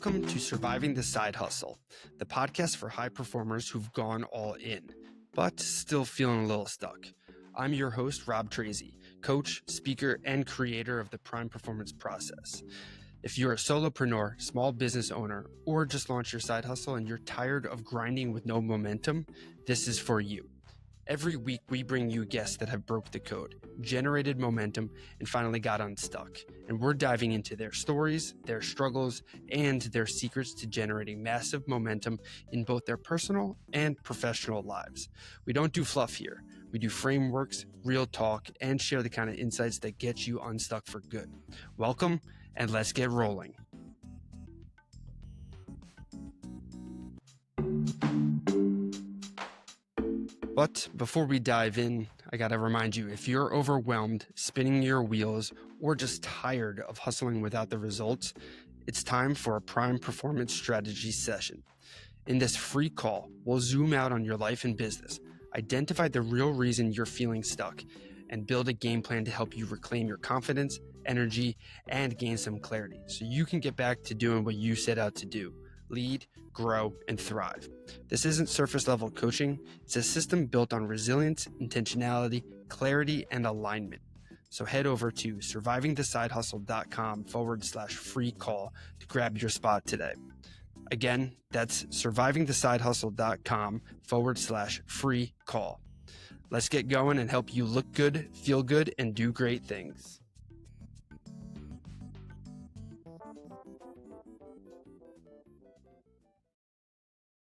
Welcome to Surviving the Side Hustle, the podcast for high performers who've gone all in, but still feeling a little stuck. I'm your host, Rob Tracy, coach, speaker, and creator of the Prime Performance Process. If you're a solopreneur, small business owner, or just launched your side hustle and you're tired of grinding with no momentum, this is for you. Every week, we bring you guests that have broke the code, generated momentum, and finally got unstuck. And we're diving into their stories, their struggles, and their secrets to generating massive momentum in both their personal and professional lives. We don't do fluff here. We do frameworks, real talk, and share the kind of insights that get you unstuck for good. Welcome, and let's get rolling. But before we dive in, I gotta remind you, if you're overwhelmed, spinning your wheels, or just tired of hustling without the results, it's time for a Prime Performance Strategy session. In this free call, we'll zoom out on your life and business, identify the real reason you're feeling stuck, and build a game plan to help you reclaim your confidence, energy, and gain some clarity so you can get back to doing what you set out to do. Lead, grow, and thrive. This isn't surface level coaching. It's a system built on resilience, intentionality, clarity, and alignment. So head over to survivingthesidehustle.com/free call to grab your spot today. Again, that's survivingthesidehustle.com/free call. Let's get going and help you look good, feel good, and do great things.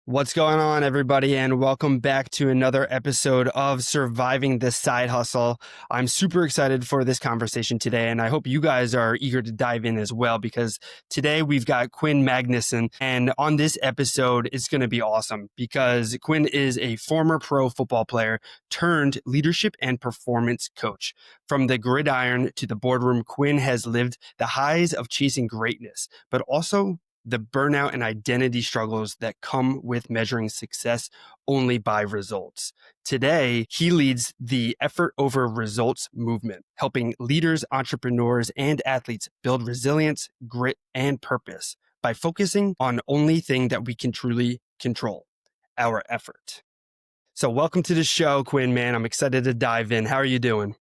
What's going on, everybody, and welcome back to another episode of Surviving the Side Hustle. I'm super excited for this conversation today, and I hope you guys are eager to dive in as well, because today we've got Quinn Magnuson, and on this episode, it's going to be awesome because Quinn is a former pro football player turned leadership and performance coach. From the Gridiron to the Boardroom, Quinn has lived the highs of chasing greatness, but also the burnout and identity struggles that come with measuring success only by results. Today, he leads the effort over results movement, helping leaders, entrepreneurs, and athletes build resilience, grit, and purpose by focusing on only thing that we can truly control, our effort. So welcome to the show, Quinn, man. I'm excited to dive in. How are you doing?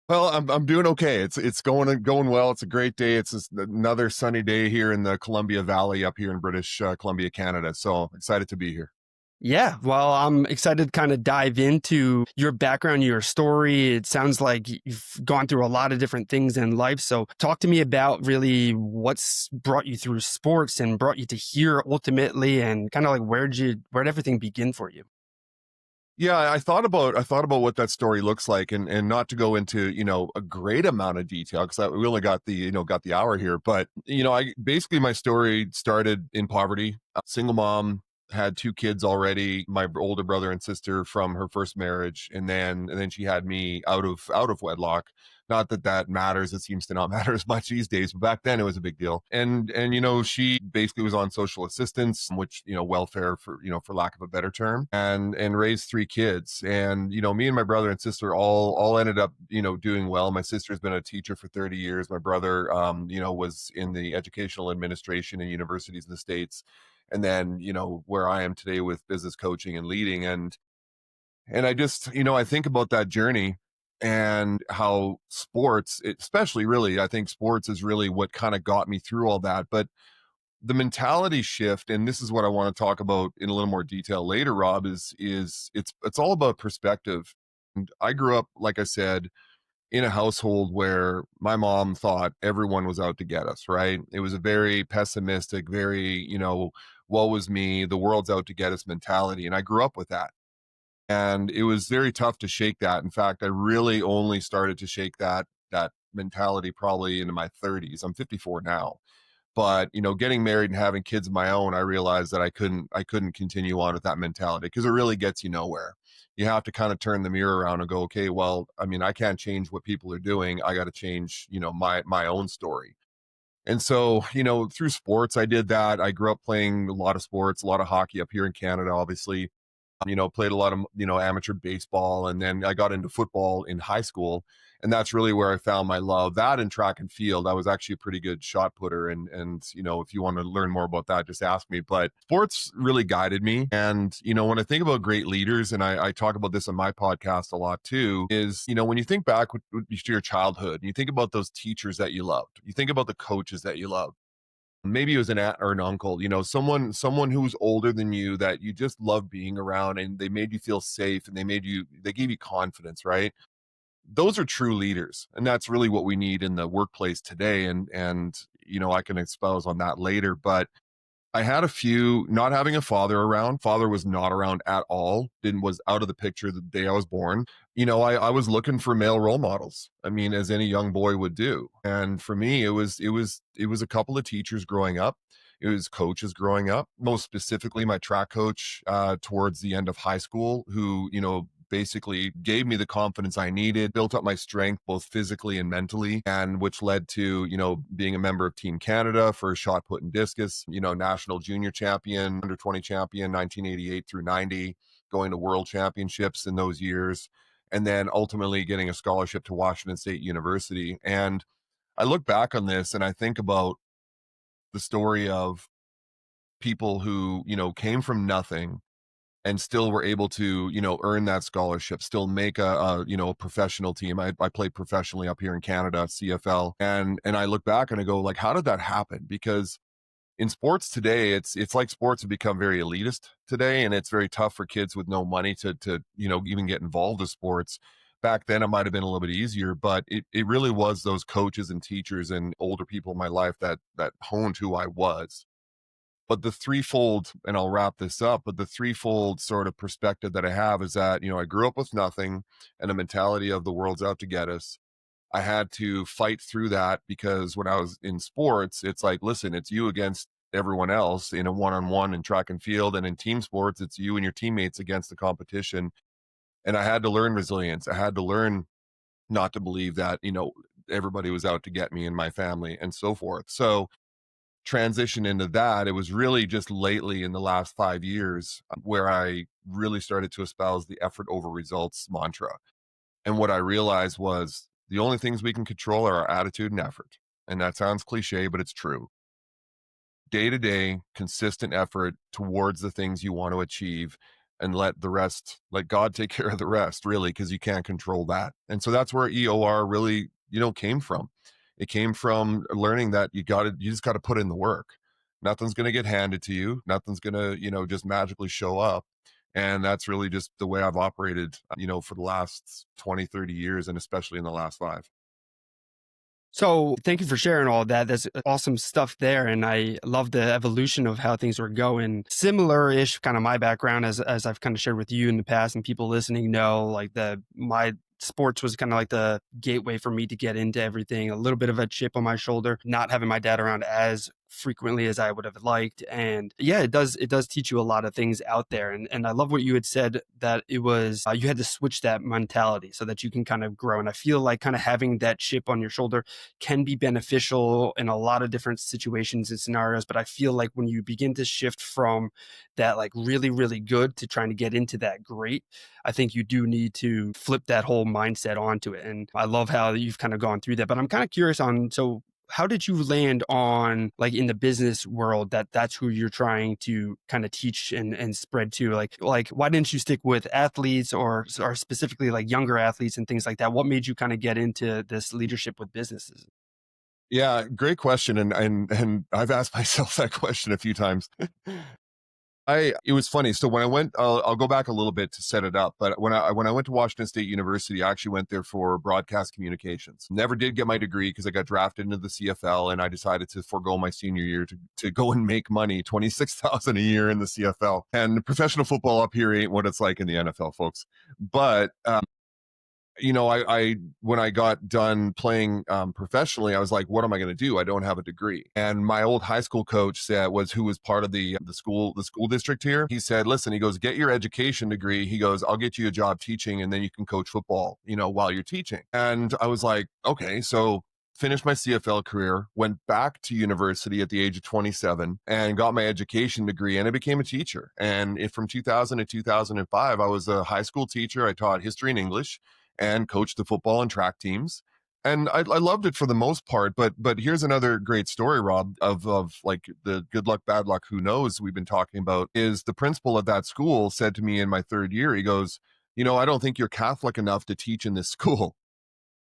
Well, I'm doing okay. It's going well. It's a great day. It's just another sunny day here in the Columbia Valley up here in British Columbia, Canada. So excited to be here. Yeah, well, I'm excited to kind of dive into your background, your story. It sounds like you've gone through a lot of different things in life. So talk to me about really what's brought you through sports and brought you to here ultimately, and kind of like where'd everything begin for you? Yeah, I thought about what that story looks like, and not to go into, a great amount of detail because we only got the hour here. But I basically, my story started in poverty. A single mom, had two kids already, my older brother and sister from her first marriage, and then she had me out of wedlock. Not that matters. It seems to not matter as much these days, but back then it was a big deal. And she basically was on social assistance, which, welfare for lack of a better term, and raised three kids. And, me and my brother and sister all ended up, doing well. My sister's been a teacher for 30 years. My brother, was in the educational administration in universities in the States. And then, where I am today with business coaching and leading. And I just, I think about that journey and how sports, especially really, I think sports is really what kind of got me through all that. But the mentality shift, and this is what I want to talk about in a little more detail later, Rob, is it's all about perspective. And I grew up, like I said, in a household where my mom thought everyone was out to get us, right? It was a very pessimistic, very, woe was me, the world's out to get us mentality. And I grew up with that. And it was very tough to shake that. In fact, I really only started to shake that mentality probably into my 30s. I'm 54 now. But, getting married and having kids of my own, I realized that I couldn't continue on with that mentality because it really gets you nowhere. You have to kind of turn the mirror around and go, okay, well, I mean, I can't change what people are doing. I got to change, my own story. And so, through sports, I did that. I grew up playing a lot of sports, a lot of hockey up here in Canada, obviously. Played a lot of, amateur baseball. And then I got into football in high school. And that's really where I found my love. That and track and field. I was actually a pretty good shot putter. And if you want to learn more about that, just ask me. But sports really guided me. And, when I think about great leaders, and I talk about this on my podcast a lot too, is, when you think back to your childhood, and you think about those teachers that you loved, you think about the coaches that you loved. Maybe it was an aunt or an uncle, someone who was older than you that you just loved being around, and they made you feel safe, and they gave you confidence, right? Those are true leaders, and that's really what we need in the workplace today. And I can espouse on that later, but I had a few. Not having a father around. Father was not around at all. Didn't was out of the picture the day I was born. I was looking for male role models. I mean, as any young boy would do. And for me, it was a couple of teachers growing up. It was coaches growing up. Most specifically, my track coach towards the end of high school, who basically gave me the confidence I needed, built up my strength both physically and mentally, and which led to, being a member of Team Canada for shot put and discus, national junior champion, under 20 champion, 1988 through 90, going to world championships in those years, and then ultimately getting a scholarship to Washington State University. And I look back on this and I think about the story of people who, came from nothing and still were able to, earn that scholarship, still make a professional team. I played professionally up here in Canada, CFL. And I look back and I go, like, how did that happen? Because in sports today, it's like sports have become very elitist today, and it's very tough for kids with no money to even get involved with sports. Back then, it might have been a little bit easier, but it really was those coaches and teachers and older people in my life that honed who I was. But the threefold, and I'll wrap this up, but the threefold sort of perspective that I have is that, I grew up with nothing and a mentality of the world's out to get us. I had to fight through that because when I was in sports, it's like, listen, it's you against everyone else in a one-on-one in track and field, and in team sports, it's you and your teammates against the competition. And I had to learn resilience. I had to learn not to believe that, everybody was out to get me and my family and so forth. So transition into that, it was really just lately in the last 5 years where I really started to espouse the effort over results mantra. And what I realized was the only things we can control are our attitude and effort. And that sounds cliche, but it's true. Day to day, consistent effort towards the things you want to achieve, and let God take care of the rest, really, because you can't control that. And so that's where EOR really, came from. It came from learning that you just got to put in the work. Nothing's going to get handed to you. Nothing's going to, just magically show up. And that's really just the way I've operated, for the last 20, 30 years, and especially in the last 5. So thank you for sharing all of that. That's awesome stuff there. And I love the evolution of how things were going. Similar-ish kind of my background as I've kind of shared with you in the past, and people listening know, like, my sports was kind of like the gateway for me to get into everything. A little bit of a chip on my shoulder, not having my dad around as frequently as I would have liked. And yeah, it does teach you a lot of things out there. And I love what you had said, that it was you had to switch that mentality so that you can kind of grow. And I feel like kind of having that chip on your shoulder can be beneficial in a lot of different situations and scenarios. But I feel like when you begin to shift from that, like, really, really good to trying to get into that great, I think you do need to flip that whole mindset onto it. And I love how you've kind of gone through that. But I'm kind of curious on, so how did you land on, like, in the business world, that's who you're trying to kind of teach and spread to? Like why didn't you stick with athletes or specifically like younger athletes and things like that? What made you kind of get into this leadership with businesses? Yeah, great question. And I've asked myself that question a few times. It was funny. So when I went, I'll go back a little bit to set it up. But when I went to Washington State University, I actually went there for broadcast communications. Never did get my degree because I got drafted into the CFL, and I decided to forego my senior year to go and make money, 26,000 a year in the CFL. And professional football up here ain't what it's like in the NFL, folks. But I when I got done playing professionally, I was like, what am I going to do? I don't have a degree. And my old high school coach who was part of the school district here. He said, listen, he goes, get your education degree. He goes, I'll get you a job teaching, and then you can coach football, while you're teaching. And I was like, okay, so finished my CFL career, went back to university at the age of 27 and got my education degree, and I became a teacher. And from 2000 to 2005, I was a high school teacher. I taught history and English and coached the football and track teams. And I loved it for the most part, but here's another great story, Rob, of like the good luck, bad luck, who knows we've been talking about. Is the principal at that school said to me in my third year, he goes, I don't think you're Catholic enough to teach in this school,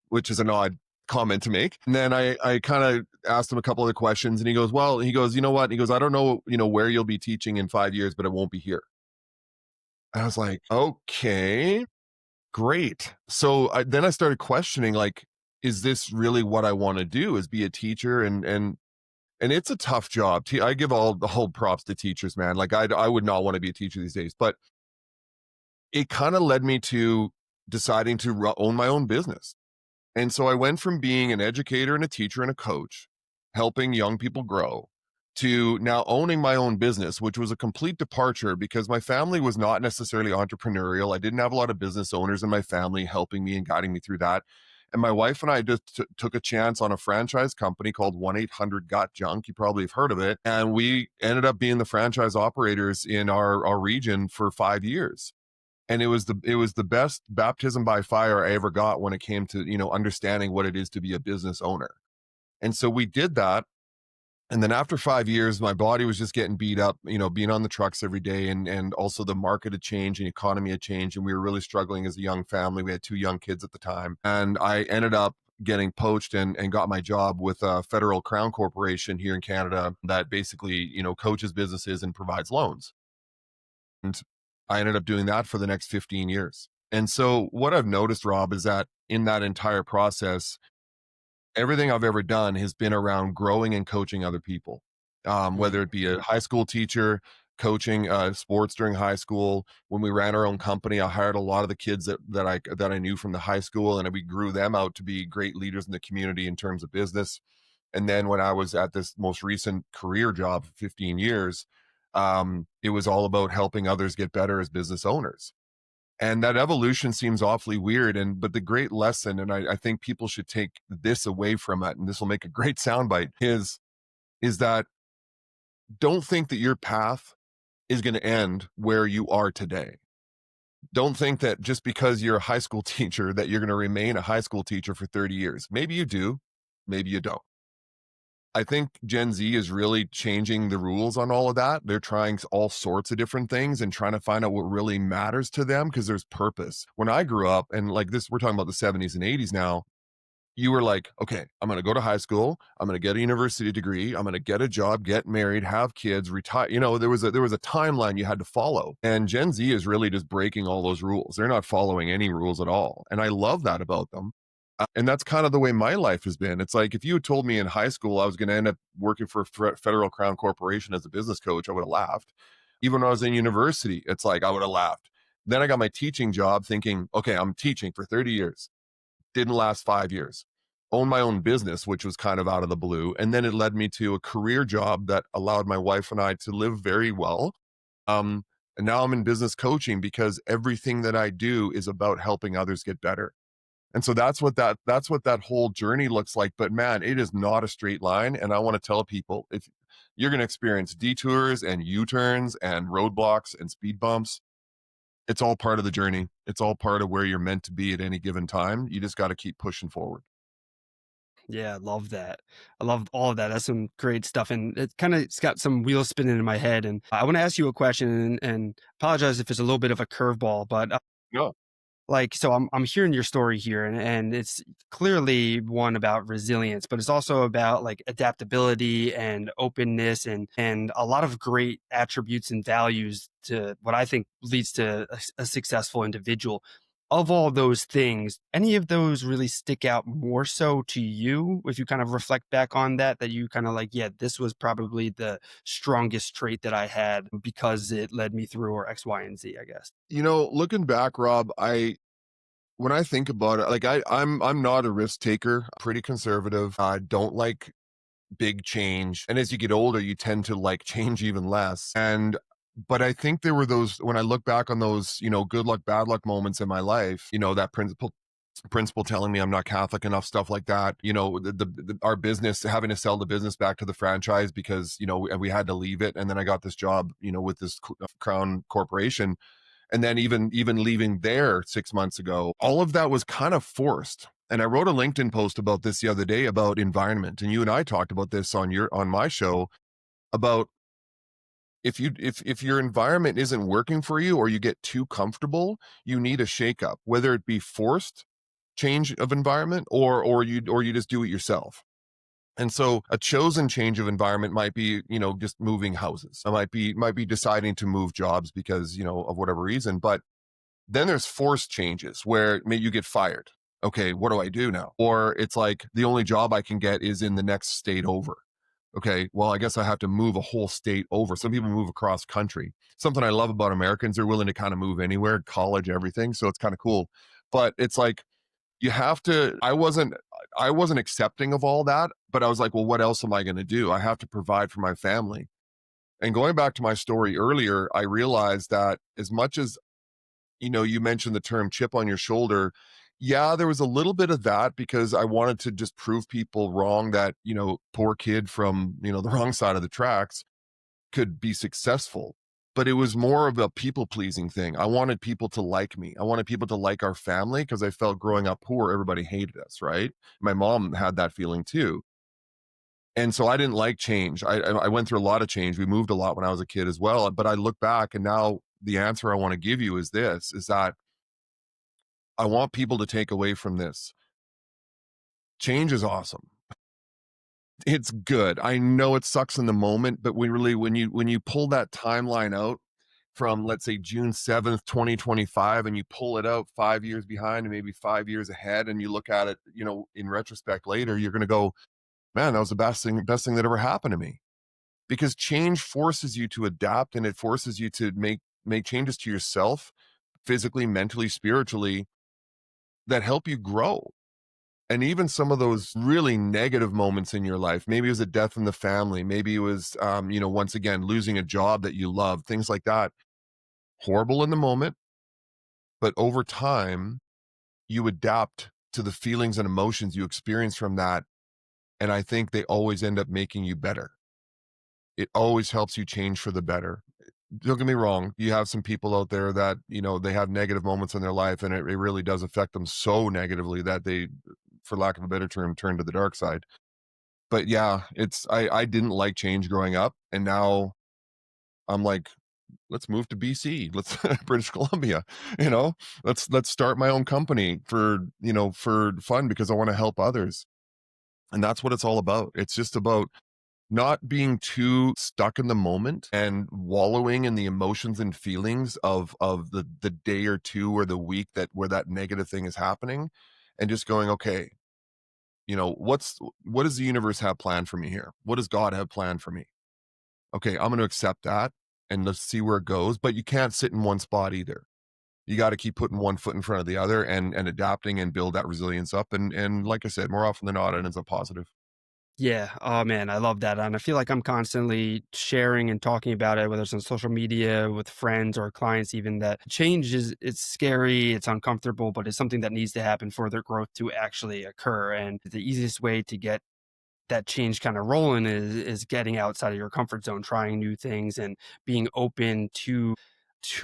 which is an odd comment to make. And then I kind of asked him a couple of questions, and he goes, you know what? He goes, I don't know, where you'll be teaching in 5 years, but it won't be here. And I was like, okay, great. So then I started questioning, like, is this really what I want to do, is be a teacher? And it's a tough job. I give all the whole props to teachers, man. Like I would not want to be a teacher these days, but it kind of led me to deciding to own my own business. And so I went from being an educator and a teacher and a coach, helping young people grow, to now owning my own business, which was a complete departure because my family was not necessarily entrepreneurial. I didn't have a lot of business owners in my family helping me and guiding me through that. And my wife and I just took a chance on a franchise company called 1-800-GOT-JUNK. You probably have heard of it. And we ended up being the franchise operators in our region for 5 years. And it was the best baptism by fire I ever got when it came to, understanding what it is to be a business owner. And so we did that. And then after 5 years, my body was just getting beat up, being on the trucks every day. And also the market had changed and economy had changed. And we were really struggling as a young family. We had 2 young kids at the time. And I ended up getting poached and got my job with a federal crown corporation here in Canada that basically, coaches businesses and provides loans. And I ended up doing that for the next 15 years. And so what I've noticed, Rob, is that in that entire process, everything I've ever done has been around growing and coaching other people, whether it be a high school teacher, coaching sports during high school. When we ran our own company, I hired a lot of the kids that I knew from the high school, and we grew them out to be great leaders in the community in terms of business. And then when I was at this most recent career job, 15 years, it was all about helping others get better as business owners. And that evolution seems awfully weird. But the great lesson, and I think people should take this away from it, and this will make a great soundbite, is that don't think that your path is going to end where you are today. Don't think that just because you're a high school teacher that you're going to remain a high school teacher for 30 years. Maybe you do, maybe you don't. I think Gen Z is really changing the rules on all of that. They're trying all sorts of different things and trying to find out what really matters to them because there's purpose. When I grew up, and like this, we're talking about the 70s and 80s now, you were like, okay, I'm going to go to high school. I'm going to get a university degree. I'm going to get a job, get married, have kids, retire. There was a timeline you had to follow. And Gen Z is really just breaking all those rules. They're not following any rules at all. And I love that about them. And that's kind of the way my life has been. It's like if you had told me in high school I was going to end up working for a federal crown corporation as a business coach, I would have laughed. Even when I was in university, it's like I would have laughed. Then I got my teaching job thinking, okay, I'm teaching for 30 years. Didn't last 5 years. Owned my own business, which was kind of out of the blue. And then it led me to a career job that allowed my wife and I to live very well. And now I'm in business coaching because everything that I do is about helping others get better. And so that's what that whole journey looks like. But man, it is not a straight line. And I want to tell people, if you're going to experience detours and U-turns and roadblocks and speed bumps, it's all part of the journey. It's all part of where you're meant to be at any given time. You just got to keep pushing forward. Yeah, I love that. I love all of that. That's some great stuff. And it's got some wheels spinning in my head. And I want to ask you a question and apologize if it's a little bit of a curveball, but No. so I'm hearing your story here, and it's clearly one about resilience, but it's also about like adaptability and openness and a lot of great attributes and values to what I think leads to a successful individual. Of all those things, any of those really stick out more so to you if you kind of reflect back on that you kind of like, yeah, this was probably the strongest trait that I had because it led me through, or X, Y, and Z, I guess. Looking back, Rob, when I think about it, like I'm not a risk taker, pretty conservative. I don't like big change. And as you get older, you tend to like change even less. But I think there were those, when I look back on those, good luck, bad luck moments in my life, that principle principal telling me I'm not Catholic enough, stuff like that. Our business, having to sell the business back to the franchise because, we had to leave it. And then I got this job, with this Crown Corporation. And then even leaving there 6 months ago, all of that was kind of forced. And I wrote a LinkedIn post about this the other day about environment. And you and I talked about this on my show about if your environment isn't working for you or you get too comfortable, you need a shakeup, whether it be forced change of environment or you just do it yourself. And so a chosen change of environment might be, just moving houses. I might be deciding to move jobs because, of whatever reason. But then there's forced changes where maybe you get fired. Okay, what do I do now? Or it's like the only job I can get is in the next state over. Okay, well, I guess I have to move a whole state over. Some people move across country. Something I love about Americans, they're willing to kind of move anywhere, college, everything. So it's kind of cool. But it's like you have to, I wasn't accepting of all that, but I was like, well, what else am I going to do? I have to provide for my family. And going back to my story earlier, I realized that as much as, you mentioned the term chip on your shoulder. Yeah, there was a little bit of that because I wanted to just prove people wrong that, poor kid from, the wrong side of the tracks could be successful. But it was more of a people pleasing thing. I wanted people to like me. I wanted people to like our family because I felt growing up poor, everybody hated us, right? My mom had that feeling too. And so I didn't like change. I went through a lot of change. We moved a lot when I was a kid as well. But I look back and now the answer I want to give you is this, is that I want people to take away from this. Change is awesome. It's good. I know it sucks in the moment, but when you pull that timeline out from, let's say, June 7th, 2025, and you pull it out 5 years behind and maybe 5 years ahead, and you look at it, in retrospect later, you're going to go, man, that was the best thing that ever happened to me. Because change forces you to adapt, and it forces you to make changes to yourself, physically, mentally, spiritually, that help you grow. And even some of those really negative moments in your life, maybe it was a death in the family, maybe it was, once again, losing a job that you love, things like that. Horrible in the moment, but over time, you adapt to the feelings and emotions you experience from that. And I think they always end up making you better. It always helps you change for the better. Don't get me wrong. You have some people out there that, they have negative moments in their life and it really does affect them so negatively that they, for lack of a better term, turn to the dark side. But yeah, I didn't like change growing up. And now I'm like, let's move to BC. Let's British Columbia, let's start my own company for fun because I want to help others. And that's what it's all about. It's just about not being too stuck in the moment and wallowing in the emotions and feelings of the day or two or the week where that negative thing is happening, and just going, okay, what does the universe have planned for me here? What does God have planned for me? Okay, I'm going to accept that and let's see where it goes. But you can't sit in one spot either. You got to keep putting one foot in front of the other and adapting and build that resilience up. And like I said, more often than not, it ends up positive. Yeah. Oh man, I love that. And I feel like I'm constantly sharing and talking about it, whether it's on social media with friends or clients, even that change it's scary, it's uncomfortable, but it's something that needs to happen for their growth to actually occur. And the easiest way to get that change kind of rolling is getting outside of your comfort zone, trying new things and being open to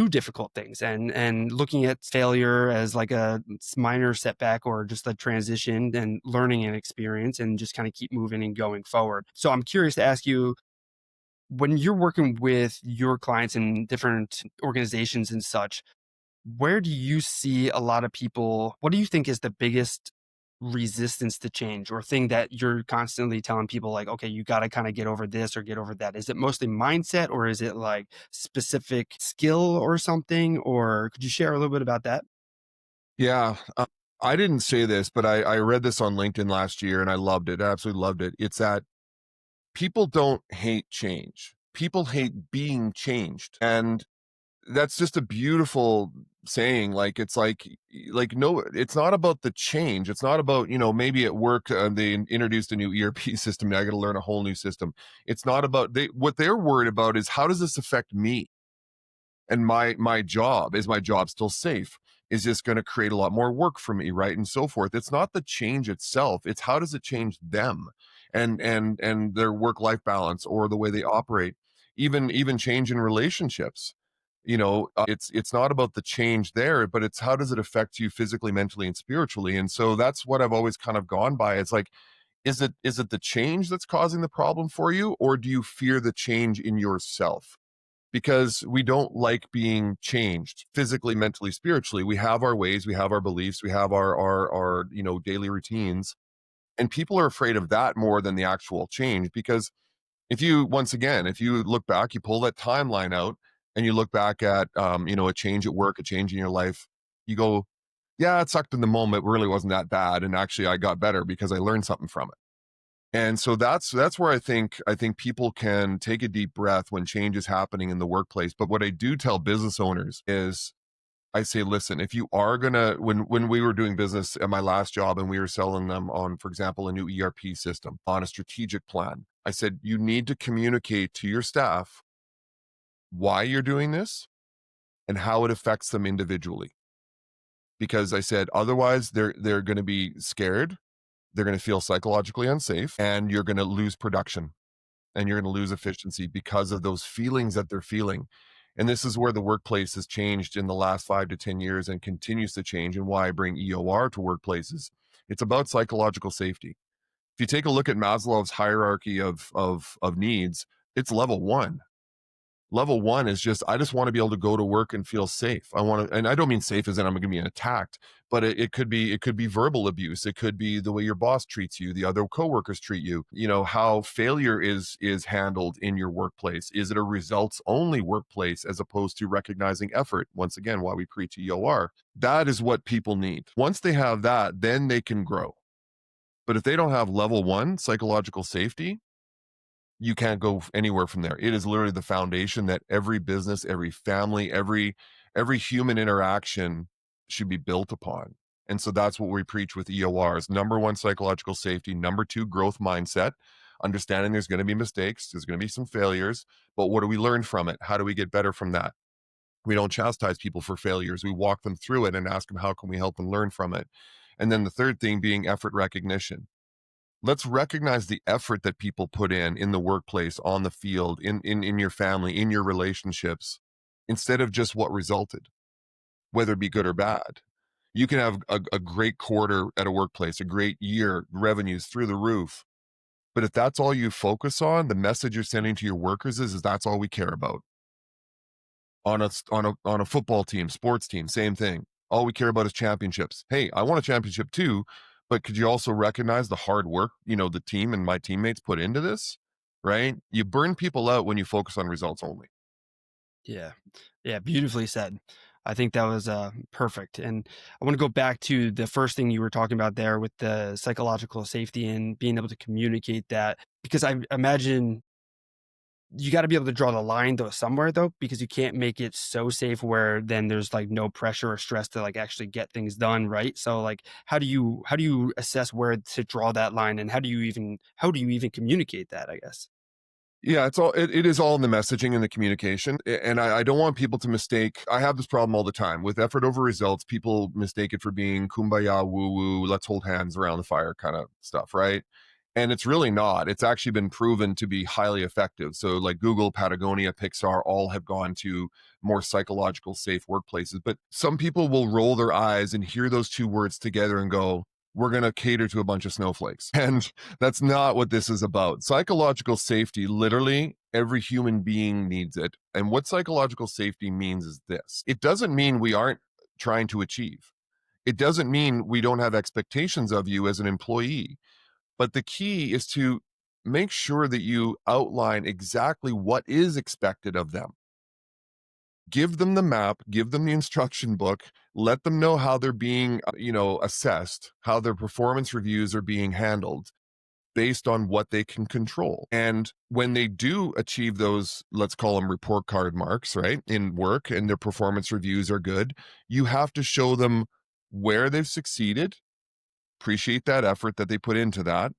difficult things and looking at failure as like a minor setback or just a transition and learning and experience and just kind of keep moving and going forward. So I'm curious to ask you, when you're working with your clients in different organizations and such, where do you see a lot of people? What do you think is the biggest resistance to change or thing that you're constantly telling people like, okay, you got to kind of get over this or get over that? Is it mostly mindset or is it like specific skill or something? Or could you share a little bit about that? Yeah. I didn't say this, but I read this on LinkedIn last year and I loved it. I absolutely loved it. It's that people don't hate change. People hate being changed. And that's just a beautiful saying. Like no, it's not about the change. It's not about, maybe at work they introduced a new ERP system and I got to learn a whole new system. It's not about what they're worried about is how does this affect me and my job? Is my job still safe? is this going to create a lot more work for me, right? And so forth. It's not the change itself, it's how does it change them and their work-life balance or the way they operate, even change in relationships. It's not about the change there, but it's how does it affect you physically, mentally, and spiritually. And so that's what I've always kind of gone by. It's like, is it the change that's causing the problem for you, or do you fear the change in yourself? Because we don't like being changed physically, mentally, spiritually. We have our ways, we have our beliefs, we have our daily routines, and people are afraid of that more than the actual change. Because if you look back, you pull that timeline out and you look back at a change at work, a change in your life, you go, yeah, it sucked in the moment, it really wasn't that bad, and actually I got better because I learned something from it. And so that's where I think people can take a deep breath when change is happening in the workplace. But what I do tell business owners is, I say, listen, if you are gonna, when we were doing business at my last job and we were selling them on, for example, a new ERP system, on a strategic plan, I said, you need to communicate to your staff why you're doing this and how it affects them individually. Because I said, otherwise they're going to be scared, they're going to feel psychologically unsafe, and you're going to lose production and you're going to lose efficiency because of those feelings that they're feeling. And this is where the workplace has changed in the last 5 to 10 years and continues to change, and why I bring EOR to workplaces. It's about psychological safety. If you take a look at Maslow's hierarchy of needs, it's level one. Level one is just, I just want to be able to go to work and feel safe. I want to, and I don't mean safe as in I'm going to be attacked, but it could be verbal abuse. It could be the way your boss treats you, the other coworkers treat you. How failure is handled in your workplace. Is it a results only workplace as opposed to recognizing effort? Once again, why we preach EOR. That is what people need. Once they have that, then they can grow. But if they don't have level one psychological safety, you can't go anywhere from there. It is literally the foundation that every business, every family, every human interaction should be built upon. And so that's what we preach with EORs. Number one, psychological safety. Number two, growth mindset. Understanding there's going to be mistakes, there's going to be some failures, but what do we learn from it? How do we get better from that? We don't chastise people for failures. We walk them through it and ask them, how can we help them learn from it? And then the third thing being effort recognition. Let's recognize the effort that people put in the workplace, on the field, in your family, in your relationships, instead of just what resulted, whether it be good or bad. You can have a great quarter at a workplace, a great year, revenues through the roof. But if that's all you focus on, the message you're sending to your workers is that's all we care about. On a football team, sports team, same thing. All we care about is championships. Hey, I want a championship too, but could you also recognize the hard work, the team and my teammates put into this, right? You burn people out when you focus on results only. Yeah. Yeah. Beautifully said. I think that was perfect. And I want to go back to the first thing you were talking about there with the psychological safety and being able to communicate that, because I imagine you got to be able to draw the line though somewhere though, because you can't make it so safe where then there's like no pressure or stress to like actually get things done. Right. So like, how do you assess where to draw that line, and how do you even communicate that, I guess? Yeah, it is all in the messaging and the communication. And I don't want people to mistake. I have this problem all the time with effort over results. People mistake it for being kumbaya, woo woo, let's hold hands around the fire kind of stuff, right? And it's really not. It's actually been proven to be highly effective. So, like Google, Patagonia, Pixar, all have gone to more psychological, safe workplaces. But some people will roll their eyes and hear those two words together and go, we're going to cater to a bunch of snowflakes. And that's not what this is about. Psychological safety, literally, every human being needs it. And what psychological safety means is this: it doesn't mean we aren't trying to achieve, it doesn't mean we don't have expectations of you as an employee. But the key is to make sure that you outline exactly what is expected of them. Give them the map, give them the instruction book, let them know how they're being, assessed, how their performance reviews are being handled based on what they can control. And when they do achieve those, let's call them report card marks, right, in work, and their performance reviews are good, you have to show them where they've succeeded, appreciate that effort that they put into that.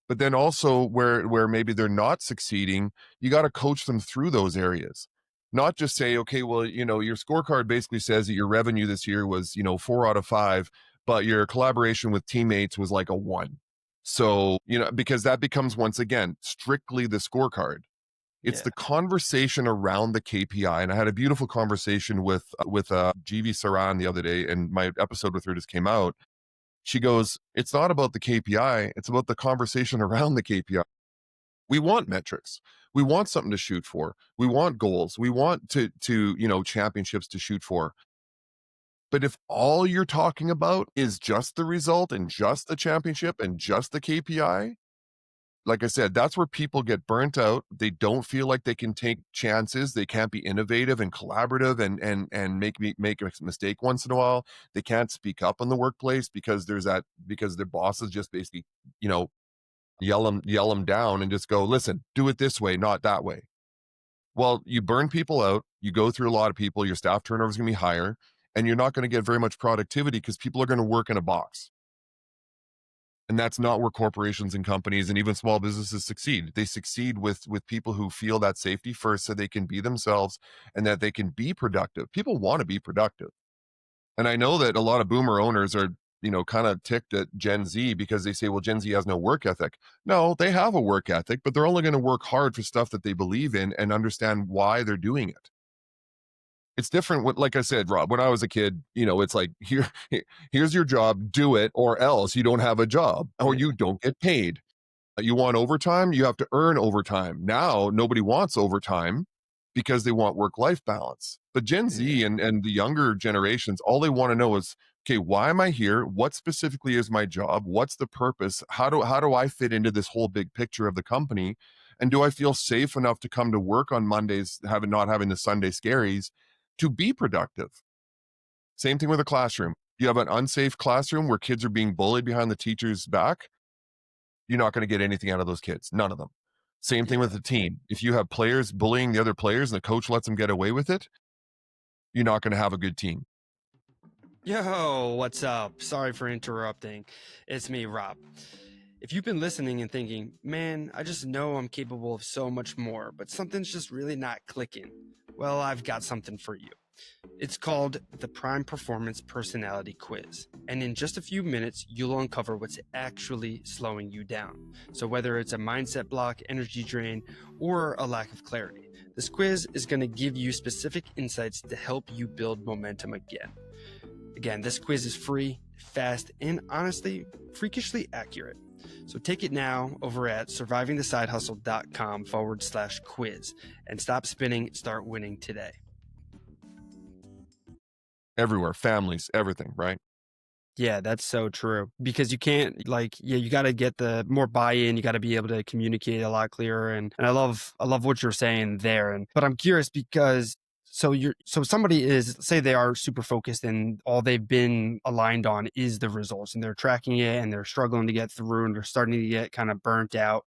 But then also where maybe they're not succeeding, you got to coach them through those areas. Not just say, okay, well, your scorecard basically says that your revenue this year was, 4 out of 5, but your collaboration with teammates was like a 1. So, because that becomes, once again, strictly the scorecard. It's Yeah. the conversation around the KPI. And I had a beautiful conversation with GV Saran the other day, and my episode with her just came out. She goes, it's not about the KPI, it's about the conversation around the KPI. We want metrics. We want something to shoot for. We want goals. We want championships to shoot for. But if all you're talking about is just the result and just the championship and just the KPI, like I said, that's where people get burnt out. They don't feel like they can take chances. They can't be innovative and collaborative and make a mistake once in a while. They can't speak up in the workplace because their bosses just basically, you know, yell them down and just go, listen, do it this way, not that way. Well, you burn people out, you go through a lot of people, your staff turnover is going to be higher, and you're not going to get very much productivity because people are going to work in a box. And that's not where corporations and companies and even small businesses succeed. They succeed with people who feel that safety first, so they can be themselves and that they can be productive. People want to be productive. And I know that a lot of boomer owners are, kind of ticked at Gen Z because they say, well, Gen Z has no work ethic. No, they have a work ethic, but they're only going to work hard for stuff that they believe in and understand why they're doing it. It's different. Like I said, Rob, when I was a kid, it's like, here's your job, do it, or else you don't have a job or Yeah. you don't get paid. You want overtime, you have to earn overtime. Now, nobody wants overtime because they want work-life balance. But Gen Yeah. Z and the younger generations, all they want to know is, okay, why am I here? What specifically is my job? What's the purpose? How do I fit into this whole big picture of the company? And do I feel safe enough to come to work on Mondays, not having the Sunday scaries, to be productive? Same thing with a classroom. You have an unsafe classroom where kids are being bullied behind the teacher's back, you're not going to get anything out of those kids. None of them. Same thing with Yeah. the team. If you have players bullying the other players and the coach lets them get away with it, you're not going to have a good team. Yo, what's up? Sorry for interrupting. It's me, Rob. If you've been listening and thinking, man, I just know I'm capable of so much more, but something's just really not clicking, well, I've got something for you. It's called the Prime Performance Personality Quiz. And in just a few minutes, you'll uncover what's actually slowing you down. So, whether it's a mindset block, energy drain, or a lack of clarity, this quiz is going to give you specific insights to help you build momentum again. Again, this quiz is free, fast, and honestly, freakishly accurate. So take it now over at survivingthesidehustle.com/quiz and stop spinning, start winning today. Everywhere, families, everything, right? Yeah, that's so true. Because you can't you got to get the more buy-in, you got to be able to communicate a lot clearer and I love what you're saying there but I'm curious because so somebody is say they are super focused and all they've been aligned on is the results and they're tracking it and they're struggling to get through and they're starting to get kind of burnt out.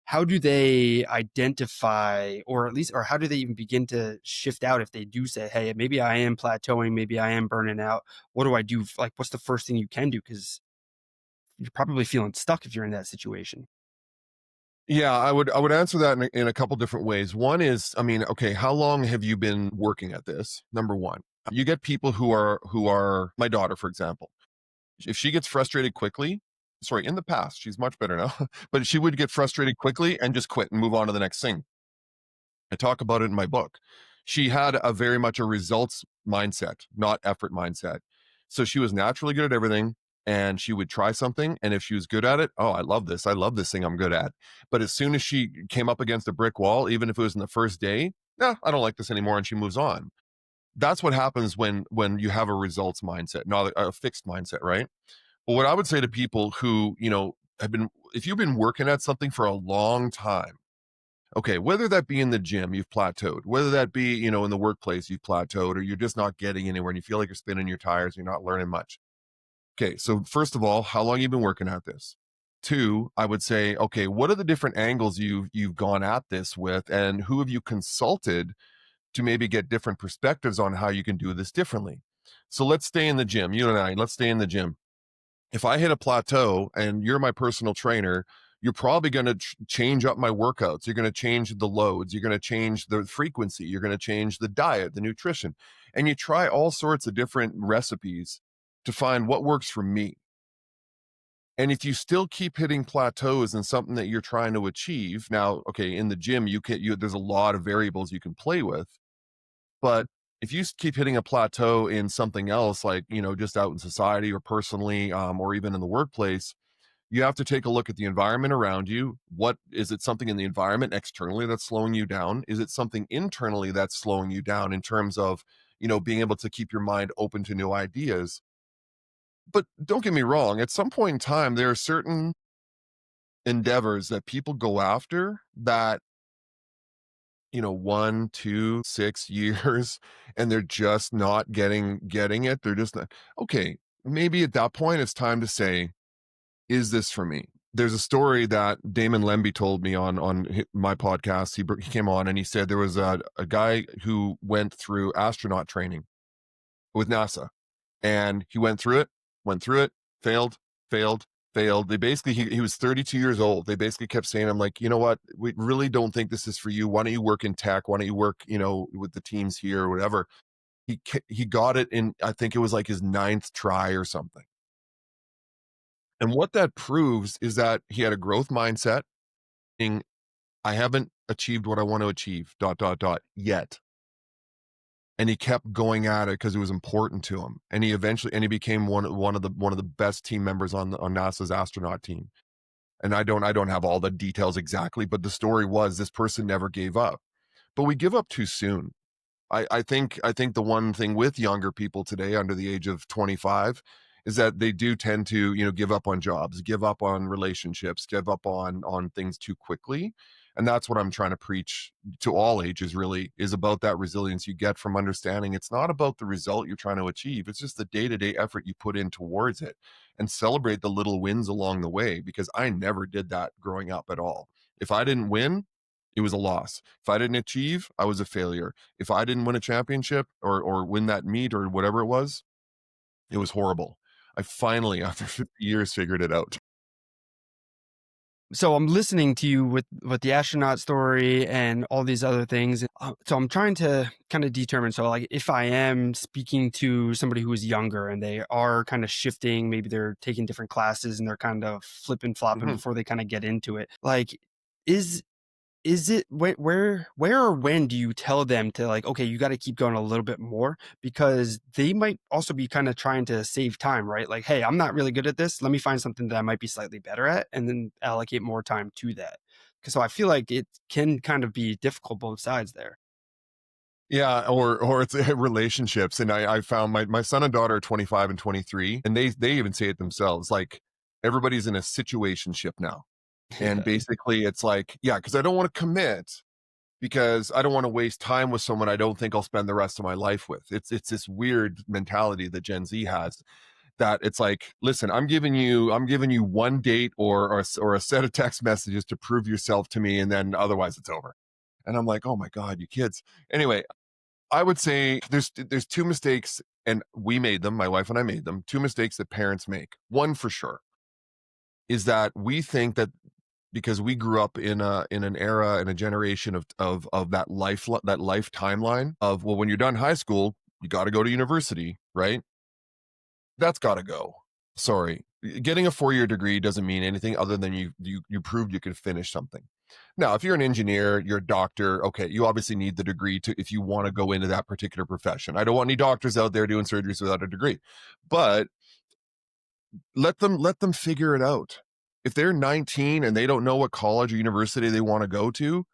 How do they identify or how do they even begin to shift out if they do say, hey, maybe I am plateauing, maybe I am burning out? What do I do? Like, what's the first thing you can do? Because you're probably feeling stuck if you're in that situation. Yeah, I would answer that in a couple different ways. One is, I mean, okay, how long have you been working at this? Number one, you get people who are my daughter, for example. If she gets frustrated quickly, sorry, in the past, she's much better now, but she would get frustrated quickly and just quit and move on to the next thing. I talk about it in my book. She had a very much a results mindset, not effort mindset. So she was naturally good at everything and she would try something. And if she was good at it, oh, I love this. I love this thing I'm good at. But as soon as she came up against a brick wall, even if it was in the first day, no, I don't like this anymore. And she moves on. That's what happens when you have a results mindset, not a fixed mindset, right? But what I would say to people who, if you've been working at something for a long time, okay, whether that be in the gym, you've plateaued, whether that be, in the workplace, you've plateaued, or you're just not getting anywhere and you feel like you're spinning your tires, you're not learning much. Okay, so first of all, how long you been working at this? Two, I would say, okay, what are the different angles you've gone at this with, and who have you consulted to maybe get different perspectives on how you can do this differently? So let's stay in the gym. You and I, let's stay in the gym. If I hit a plateau and you're my personal trainer, You're probably going to change up my workouts. You're going to change the loads. You're going to change the frequency. You're going to change the diet, the nutrition. And you try all sorts of different recipes to find what works for me. And if you still keep hitting plateaus in something that you're trying to achieve, now, okay, in the gym, there's a lot of variables you can play with, but if you keep hitting a plateau in something else, like, just out in society or personally, or even in the workplace, you have to take a look at the environment around you. What is it, something in the environment externally that's slowing you down? Is it something internally that's slowing you down in terms of, being able to keep your mind open to new ideas? But don't get me wrong, at some point in time, there are certain endeavors that people go after that, 1, 2, 6 years, and they're just not getting it. They're just not okay. Maybe at that point, it's time to say, is this for me? There's a story that Damon Lemby told me on my podcast. He came on and he said there was a guy who went through astronaut training with NASA, and he went through it, failed, failed, failed. They basically, he was 32 years old. They basically kept saying, I'm like, you know what? We really don't think this is for you. Why don't you work in tech? Why don't you work, with the teams here or whatever? He got it in, I think it was like his ninth try or something. And what that proves is that he had a growth mindset. In, I haven't achieved what I want to achieve, dot, dot, dot, yet. And he kept going at it because it was important to him. And he became one of the best team members on NASA's astronaut team. And I don't have all the details exactly, but the story was this person never gave up. But we give up too soon. I think the one thing with younger people today under the age of 25 is that they do tend to, give up on jobs, give up on relationships, give up on things too quickly. And that's what I'm trying to preach to all ages, really, is about that resilience you get from understanding it's not about the result you're trying to achieve. It's just the day-to-day effort you put in towards it, and celebrate the little wins along the way, because I never did that growing up at all. If I didn't win, it was a loss. If I didn't achieve, I was a failure. If I didn't win a championship or win that meet or whatever it was horrible. I finally, after 50 years, figured it out. So I'm listening to you with the astronaut story and all these other things. So I'm trying to kind of determine. So like, if I am speaking to somebody who is younger and they are kind of shifting, maybe they're taking different classes and they're kind of flipping flopping Mhm. before they kind of get into it. Like, is it where or when do you tell them to, like, okay, you got to keep going a little bit more, because they might also be kind of trying to save time, right? Like, hey, I'm not really good at this, let me find something that I might be slightly better at and then allocate more time to that. So I feel like it can kind of be difficult both sides there. Yeah, or it's relationships. And I found my son and daughter are 25 and 23, and they even say it themselves. Like, everybody's in a situationship now. And Yeah. basically it's like, yeah, because I don't want to commit, because I don't want to waste time with someone I don't think I'll spend the rest of my life with. It's this weird mentality that Gen Z has, that it's like, listen, I'm giving you one date or a set of text messages to prove yourself to me, and then otherwise it's over. And I'm like, oh my God, you kids. Anyway, I would say there's two mistakes, and we made them. My wife and I made them. Two mistakes that parents make. One for sure is that we think that because we grew up in an era and a generation of that life timeline of, well, when you're done high school, you got to go to university, right? That's got to go. Sorry, getting a 4-year degree doesn't mean anything other than you proved you could finish something. Now, if you're an engineer, you're a doctor, okay, you obviously need the degree to, if you want to go into that particular profession. I don't want any doctors out there doing surgeries without a degree, but let them figure it out. If they're 19 and they don't know what college or university they want to go to,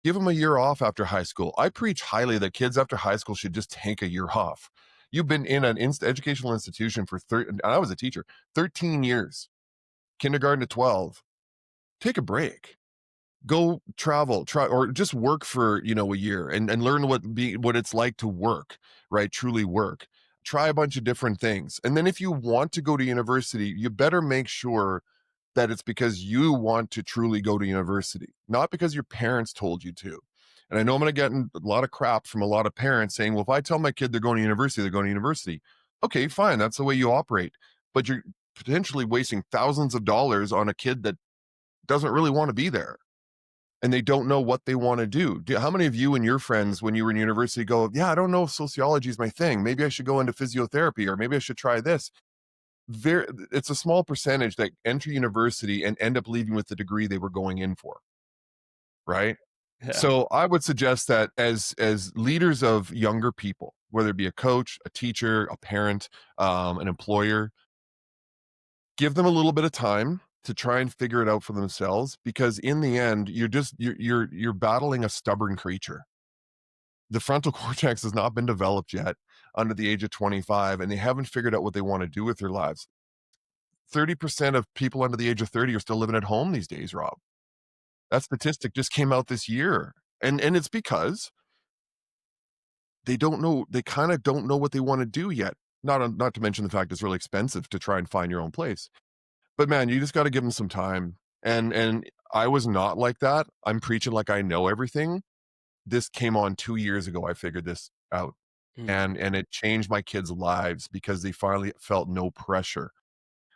give them a year off after high school. I preach highly that kids after high school should just take a year off. You've been in an educational institution for and I was a teacher, 13 years, kindergarten to 12. Take a break. Go travel, try, or just work for, a year, and learn what it's like to work, right? Truly work. Try a bunch of different things. And then if you want to go to university, you better make sure that it's because you want to truly go to university, not because your parents told you to. And I know I'm going to get a lot of crap from a lot of parents saying, well, if I tell my kid they're going to university, they're going to university. Okay, fine. That's the way you operate. But you're potentially wasting thousands of dollars on a kid that doesn't really want to be there, and they don't know what they want to do. How many of you and your friends, when you were in university, go, yeah, I don't know if sociology is my thing. Maybe I should go into physiotherapy, or maybe I should try this. It's a small percentage that enter university and end up leaving with the degree they were going in for, right? Yeah. So I would suggest that as leaders of younger people, whether it be a coach, a teacher, a parent, an employer, give them a little bit of time to try and figure it out for themselves, because in the end you're battling a stubborn creature. The frontal cortex has not been developed yet under the age of 25, and they haven't figured out what they want to do with their lives. 30% of people under the age of 30 are still living at home these days, Rob. That statistic just came out this year. And it's because they don't know, they kind of don't know what they want to do yet. Not to mention the fact it's really expensive to try and find your own place. But man, you just got to give them some time. And I was not like that. I'm preaching like I know everything. This came on 2 years ago. I figured this out. Mm. And it changed my kids' lives because they finally felt no pressure.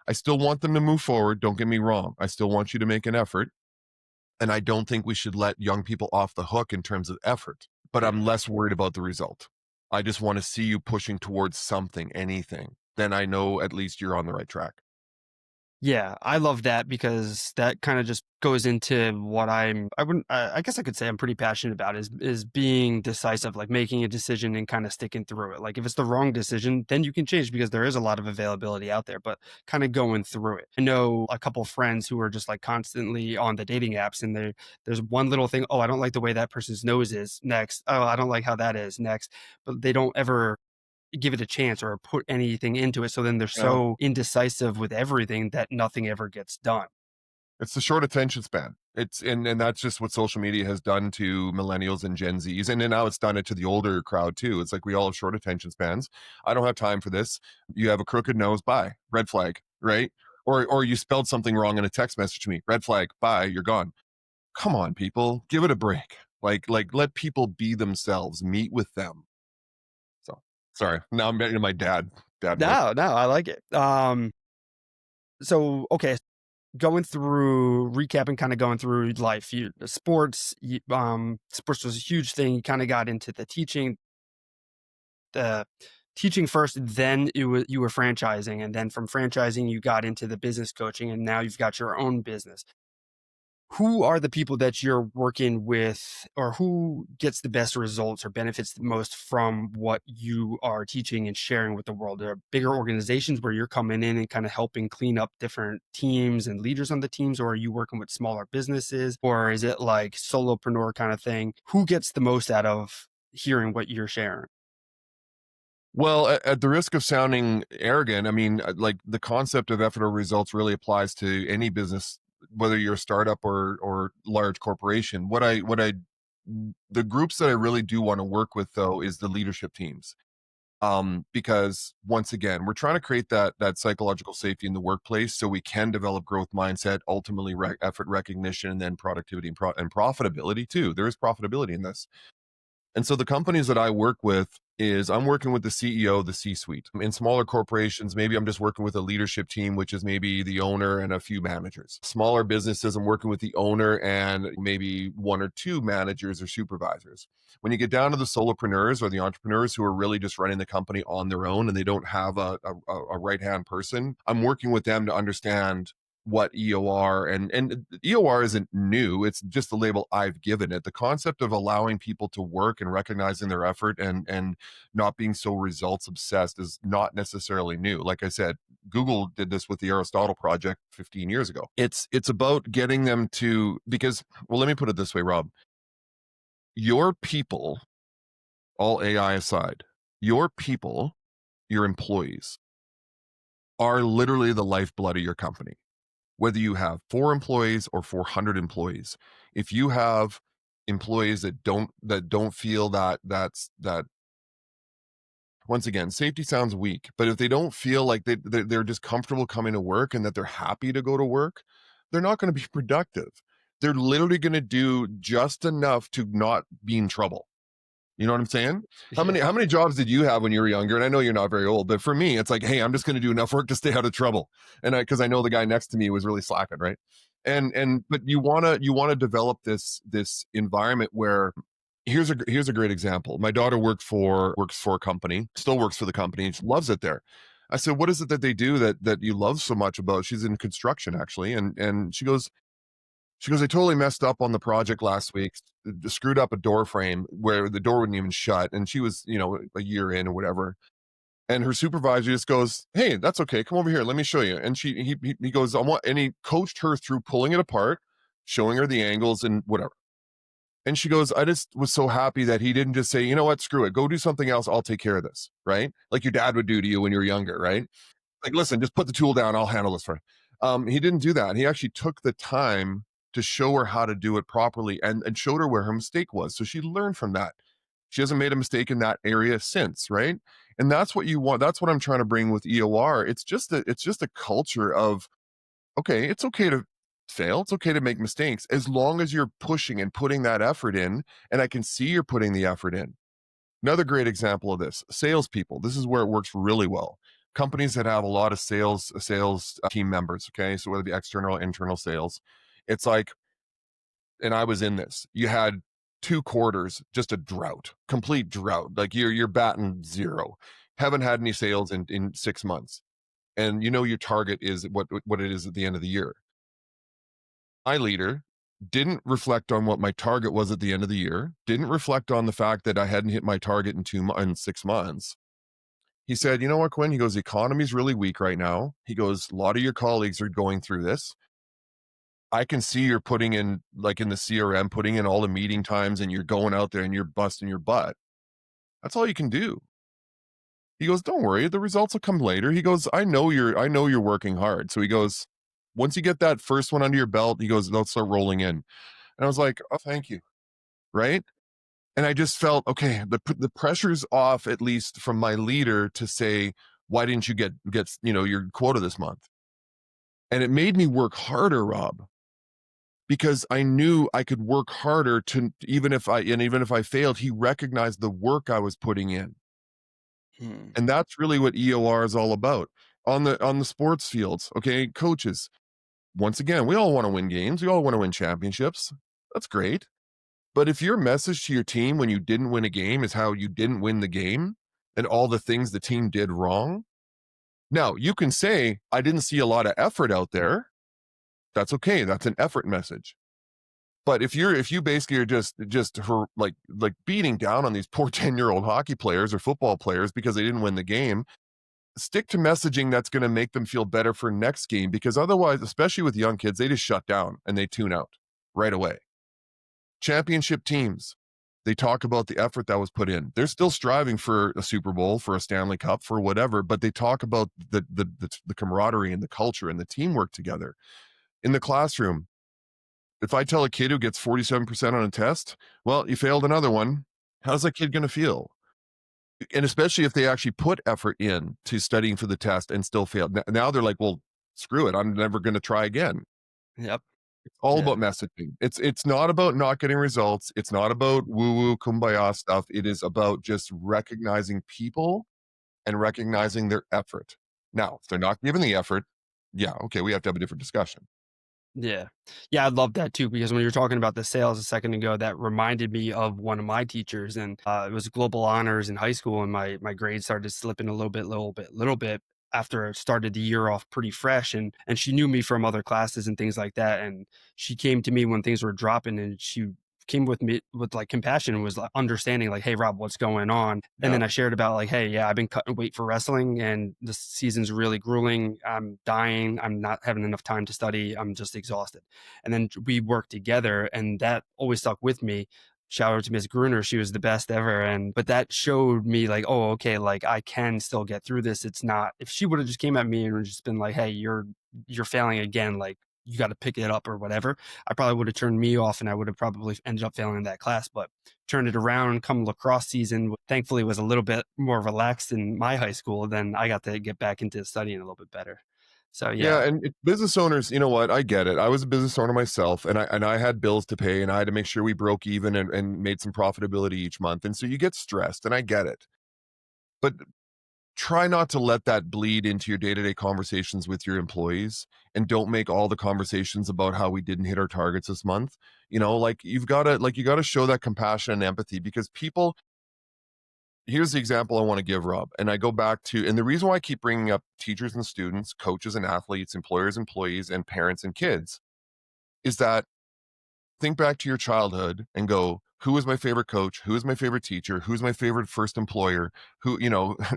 I still want them to move forward. Don't get me wrong. I still want you to make an effort. And I don't think we should let young people off the hook in terms of effort, but I'm Yeah. less worried about the result. I just want to see you pushing towards something, anything. Then I know at least you're on the right track. Yeah, I love that because that kind of just goes into what I wouldn't, I guess I could say I'm pretty passionate about is being decisive, like making a decision and kind of sticking through it. Like if it's the wrong decision, then you can change because there is a lot of availability out there, but kind of going through it. I know a couple friends who are just like constantly on the dating apps, and there's one little thing, oh, I don't like the way that person's nose is, next. Oh, I don't like how that is, next. But they don't ever give it a chance or put anything into it. So then they're Yeah. so indecisive with everything that nothing ever gets done. It's the short attention span. It's and that's just what social media has done to millennials and Gen Zs. And then now it's done it to the older crowd too. It's like we all have short attention spans. I don't have time for this. You have a crooked nose, bye. Red flag, right? Or you spelled something wrong in a text message to me. Red flag, bye, you're gone. Come on, people. Give it a break. Like let people be themselves. Meet with them. So sorry. Now I'm getting to my dad work. No, no, I like it. So okay, going through recapping, kind of going through life. Sports was a huge thing. You kind of got into the teaching first, then you were franchising, and then from franchising you got into the business coaching, and now you've got your own business. Who are the people that you're working with, or who gets the best results or benefits the most from what you are teaching and sharing with the world? Are bigger organizations where you're coming in and kind of helping clean up different teams and leaders on the teams, or are you working with smaller businesses, or is it like solopreneur kind of thing? Who gets the most out of hearing what you're sharing? Well, at the risk of sounding arrogant, I mean, like the concept of effort or results really applies to any business, whether you're a startup or large corporation. The groups that I really do want to work with though is the leadership teams. Because once again, we're trying to create that psychological safety in the workplace so we can develop growth mindset, ultimately effort recognition, and then productivity and profitability too. There is profitability in this. And so the companies that I work with is I'm working with the CEO, the C-suite. In smaller corporations, maybe I'm just working with a leadership team, which is maybe the owner and a few managers. Smaller businesses, I'm working with the owner and maybe one or two managers or supervisors. When you get down to the solopreneurs or the entrepreneurs who are really just running the company on their own and they don't have a right-hand person, I'm working with them to understand what EOR and EOR isn't new. It's just the label I've given it. The concept of allowing people to work and recognizing their effort and not being so results obsessed is not necessarily new. Like I said, Google did this with the Aristotle project 15 years ago. It's about getting them to, because, well, let me put it this way, Rob. Your people, all AI aside, your people, your employees are literally the lifeblood of your company. Whether you have 4 employees or 400 employees, if you have employees that don't feel that once again, safety sounds weak, but if they don't feel like they're just comfortable coming to work and that they're happy to go to work, they're not going to be productive. They're literally going to do just enough to not be in trouble. You know what I'm saying? Yeah. How many jobs did you have when you were younger? And I know you're not very old, but for me, it's like, hey, I'm just going to do enough work to stay out of trouble. And because I know the guy next to me was really slacking, right? And but you want to develop this environment where here's a great example. My daughter works for a company, still works for the company, and she loves it there. I said, "What is it that they do that you love so much about?" She's in construction actually, and she goes, "I totally messed up on the project last week. Screwed up a door frame where the door wouldn't even shut." And she was, a year in or whatever. And her supervisor just goes, "Hey, that's okay. Come over here. Let me show you." And he goes, "I want," and he coached her through pulling it apart, showing her the angles and whatever. And she goes, "I just was so happy that he didn't just say, you know what, screw it, go do something else. I'll take care of this," right? Like your dad would do to you when you were younger, right? Like, listen, just put the tool down. I'll handle this for you. He didn't do that. He actually took the time to show her how to do it properly and showed her where her mistake was. So she learned from that. She hasn't made a mistake in that area since, right? And that's what you want. That's what I'm trying to bring with EOR. It's just a culture of, okay, it's okay to fail. It's okay to make mistakes as long as you're pushing and putting that effort in. And I can see you're putting the effort in. Another great example of this, salespeople. This is where it works really well. Companies that have a lot of sales team members. Okay, so whether it be external or internal sales, it's like, and I was in this. You had 2 quarters, just a drought, complete drought. Like you're batting zero. Haven't had any sales in 6 months, and your target is what it is at the end of the year. My leader didn't reflect on what my target was at the end of the year. Didn't reflect on the fact that I hadn't hit my target in 6 months. He said, "You know what, Quinn?" He goes, "The economy's really weak right now." He goes, "A lot of your colleagues are going through this. I can see you're putting in, like in the CRM, putting in all the meeting times and you're going out there and you're busting your butt. That's all you can do." He goes, "Don't worry, the results will come later." He goes, I know you're working hard." So he goes, "Once you get that first one under your belt," he goes, "they'll start rolling in." And I was like, "Oh, thank you." Right? And I just felt, okay, the pressure's off, at least from my leader, to say, "Why didn't you get your quota this month?" And it made me work harder, Rob, because I knew I could work harder to, even if I failed, he recognized the work I was putting in. Hmm. And that's really what EOR is all about. On the sports fields, okay, coaches, once again, we all want to win games, we all want to win championships. That's great. But if your message to your team when you didn't win a game is how you didn't win the game and all the things the team did wrong, now you can say, "I didn't see a lot of effort out there." That's okay. That's an effort message. But if you basically are just like beating down on these poor 10-year-old hockey players or football players because they didn't win the game, stick to messaging that's going to make them feel better for next game, because otherwise, especially with young kids, they just shut down and they tune out right away. Championship teams, they talk about the effort that was put in. They're still striving for a Super Bowl, for a Stanley Cup, for whatever, but they talk about the camaraderie and the culture and the teamwork together. In the classroom, if I tell a kid who gets 47% on a test, "Well, you failed another one," how's that kid going to feel? And especially if they actually put effort in to studying for the test and still failed. Now they're like, "Well, screw it. I'm never going to try again." Yep. It's all Yeah. about messaging. It's not about not getting results. It's not about woo-woo kumbaya stuff. It is about just recognizing people and recognizing their effort. Now, if they're not giving the effort, yeah, okay, we have to have a different discussion. Yeah. Yeah, I love that too, because when you were talking about the sales a second ago, that reminded me of one of my teachers, and it was global honors in high school, and my grades started slipping a little bit after I started the year off pretty fresh, and she knew me from other classes and things like that, and she came to me when things were dropping, and she came with me with like compassion and was like understanding, like, "Hey Rob, what's going on?" And Yeah. then I shared about like, "Hey, yeah, I've been cutting weight for wrestling and this season's really grueling. I'm dying. I'm not having enough time to study. I'm just exhausted." And then we worked together, and that always stuck with me. Shout out to Miss Gruner. She was the best ever. And but that showed me like, oh, okay, like I can still get through this. It's not, if she would have just came at me and just been like, "Hey, you're failing again, like you got to pick it up," or whatever, I probably would have turned me off and I would have probably ended up failing that class. But turned it around come lacrosse season. Thankfully, was a little bit more relaxed in my high school. Then I got to get back into studying a little bit better. So Yeah, yeah, and business owners, you know what? I get it. I was a business owner myself, and I had bills to pay, and I had to make sure we broke even and made some profitability each month. And so you get stressed, and I get it. But try not to let that bleed into your day-to-day conversations with your employees, and don't make all the conversations about how we didn't hit our targets this month. Like you got to show that compassion and empathy, because people, here's the example I want to give, Rob. And I go back to, and the reason why I keep bringing up teachers and students, coaches and athletes, employers, employees, and parents and kids, is that think back to your childhood and go, who was my favorite coach? Who was my favorite teacher? Who's my favorite first employer? Who,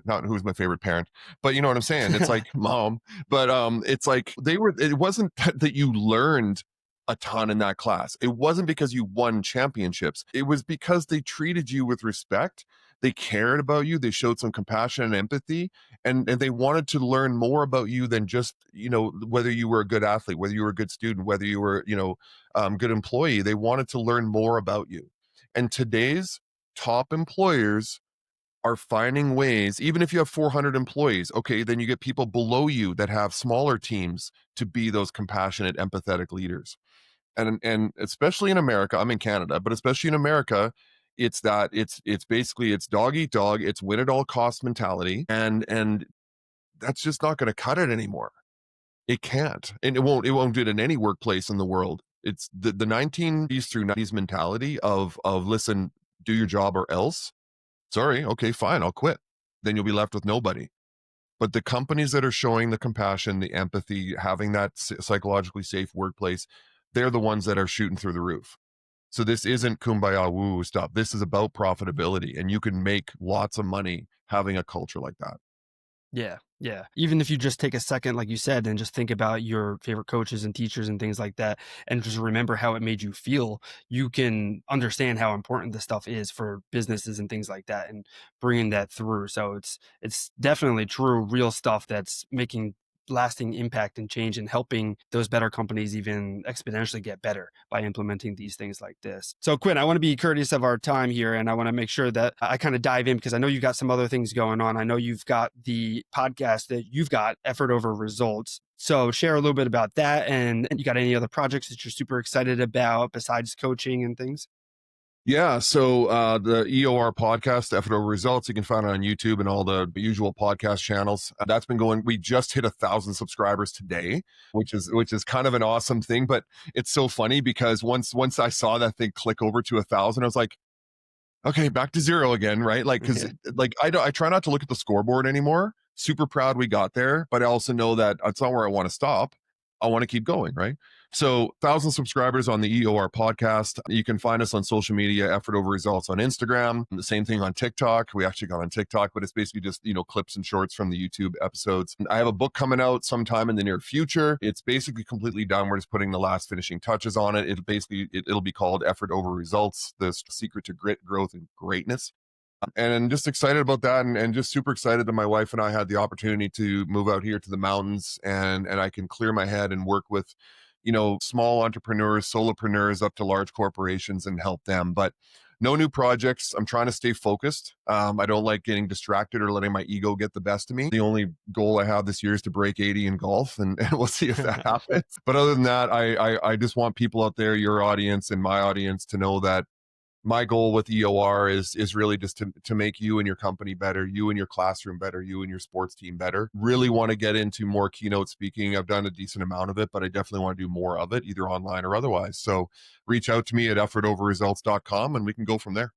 not who's my favorite parent, but you know what I'm saying? It's like mom, but it's like it wasn't that you learned a ton in that class. It wasn't because you won championships. It was because they treated you with respect. They cared about you. They showed some compassion and empathy, and they wanted to learn more about you than just, whether you were a good athlete, whether you were a good student, whether you were, good employee. They wanted to learn more about you. And today's top employers are finding ways, even if you have 400 employees, okay, then you get people below you that have smaller teams to be those compassionate, empathetic leaders. And especially in America, I'm in Canada, but especially in America, it's basically it's dog eat dog, it's win at all cost mentality, and that's just not going to cut it anymore. It can't, and it won't do it in any workplace in the world. It's the 1980s through 90s mentality of listen, do your job or else. Sorry, okay, fine, I'll quit. Then you'll be left with nobody. But the companies that are showing the compassion, the empathy, having that psychologically safe workplace, they're the ones that are shooting through the roof. So this isn't kumbaya woo stuff. This is about profitability, and you can make lots of money having a culture like that. Yeah. Yeah. Even if you just take a second, like you said, and just think about your favorite coaches and teachers and things like that, and just remember how it made you feel, you can understand how important this stuff is for businesses and things like that, and bringing that through. So it's definitely true, real stuff that's making lasting impact and change, and helping those better companies even exponentially get better by implementing these things like this. So Quinn, I want to be courteous of our time here, and I want to make sure that I kind of dive in, because I know you've got some other things going on. I know you've got the podcast that you've got, Effort Over Results. So share a little bit about that, and you got any other projects that you're super excited about besides coaching and things? Yeah, so the EOR podcast, Effort Over Results, you can find it on YouTube and all the usual podcast channels. That's been going. We just hit 1,000 subscribers today, which is kind of an awesome thing. But it's so funny because once I saw that thing click over to 1,000, I was like, okay, back to zero again, right? Like, because like I try not to look at the scoreboard anymore. Super proud we got there, but I also know that it's not where I want to stop. I want to keep going, right? So 1,000 subscribers on the EOR podcast. You can find us on social media, Effort Over Results on Instagram. The same thing on TikTok. We actually got on TikTok, but it's basically just, clips and shorts from the YouTube episodes. I have a book coming out sometime in the near future. It's basically completely done. We're just putting the last finishing touches on it. It'll be called Effort Over Results, the secret to grit, growth, and greatness. And just excited about that, and just super excited that my wife and I had the opportunity to move out here to the mountains, and I can clear my head and work with, small entrepreneurs, solopreneurs up to large corporations and help them. But no new projects. I'm trying to stay focused. I don't like getting distracted or letting my ego get the best of me. The only goal I have this year is to break 80 in golf, and we'll see if that happens. But other than that, I just want people out there, your audience and my audience, to know that my goal with EOR is really just to make you and your company better, you and your classroom better, you and your sports team better. Really want to get into more keynote speaking. I've done a decent amount of it, but I definitely want to do more of it, either online or otherwise. So reach out to me at effortoverresults.com, and we can go from there.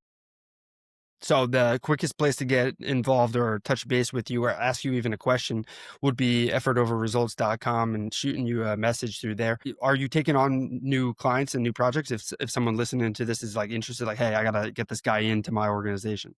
So the quickest place to get involved or touch base with you or ask you even a question would be effortoverresults.com, and shooting you a message through there. Are you taking on new clients and new projects? If someone listening to this is like interested, like, hey, I got to get this guy into my organization.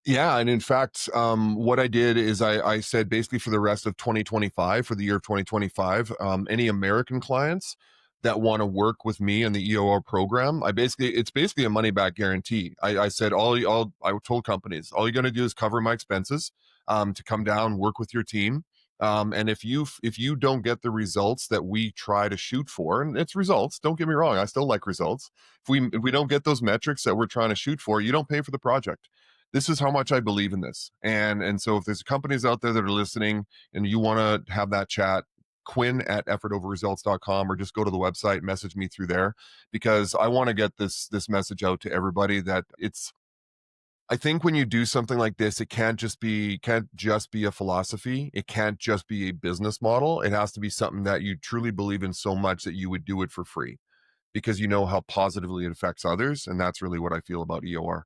Yeah, and in fact, what I did is I said basically for the rest of 2025, for the year of 2025, any American clients that want to work with me in the EOR program, it's basically a money back guarantee. I said I told companies, all you're going to do is cover my expenses to come down, work with your team. And if you don't get the results that we try to shoot for, and it's results, don't get me wrong, I still like results. If we don't get those metrics that we're trying to shoot for, you don't pay for the project. This is how much I believe in this. And so if there's companies out there that are listening and you want to have that chat, Quinn at effortoverresults.com, or just go to the website, message me through there, because I want to get this message out to everybody that I think when you do something like this, it can't just be a philosophy. It can't just be a business model. It has to be something that you truly believe in so much that you would do it for free because you know how positively it affects others. And that's really what I feel about EOR.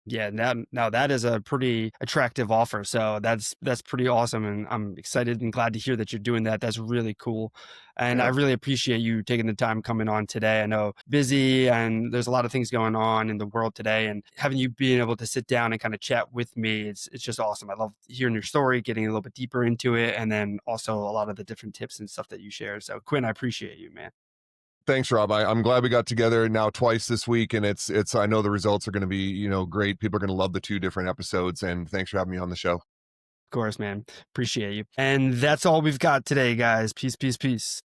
Yeah, now that is a pretty attractive offer. So that's pretty awesome, and I'm excited and glad to hear that you're doing that. That's really cool, and I Yeah. really appreciate you taking the time coming on today. I know busy, and there's a lot of things going on in the world today, and having you being able to sit down and kind of chat with me, it's just awesome. I love hearing your story, getting a little bit deeper into it, and then also a lot of the different tips and stuff that you share. So Quinn, I appreciate you, man. Thanks, Rob. I'm glad we got together now twice this week, and I know the results are going to be great. People are going to love the two different episodes, and thanks for having me on the show. Of course, man. Appreciate you. And that's all we've got today, guys. Peace, peace, peace.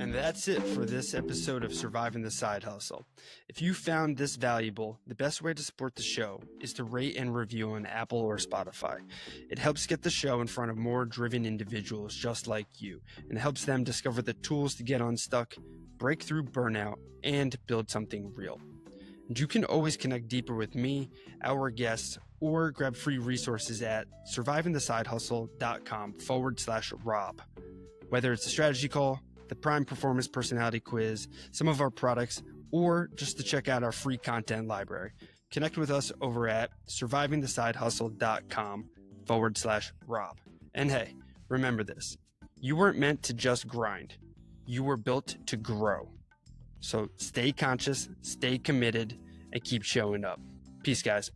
And that's it for this episode of Surviving the Side Hustle. If you found this valuable, the best way to support the show is to rate and review on Apple or Spotify. It helps get the show in front of more driven individuals just like you, and helps them discover the tools to get unstuck, break through burnout, and build something real. And you can always connect deeper with me, our guests, or grab free resources at survivingthesidehustle.com/Rob. Whether it's a strategy call, the Prime Performance Personality Quiz, some of our products, or just to check out our free content library. Connect with us over at survivingthesidehustle.com/Rob. And hey, remember this, you weren't meant to just grind. You were built to grow. So stay conscious, stay committed, and keep showing up. Peace, guys.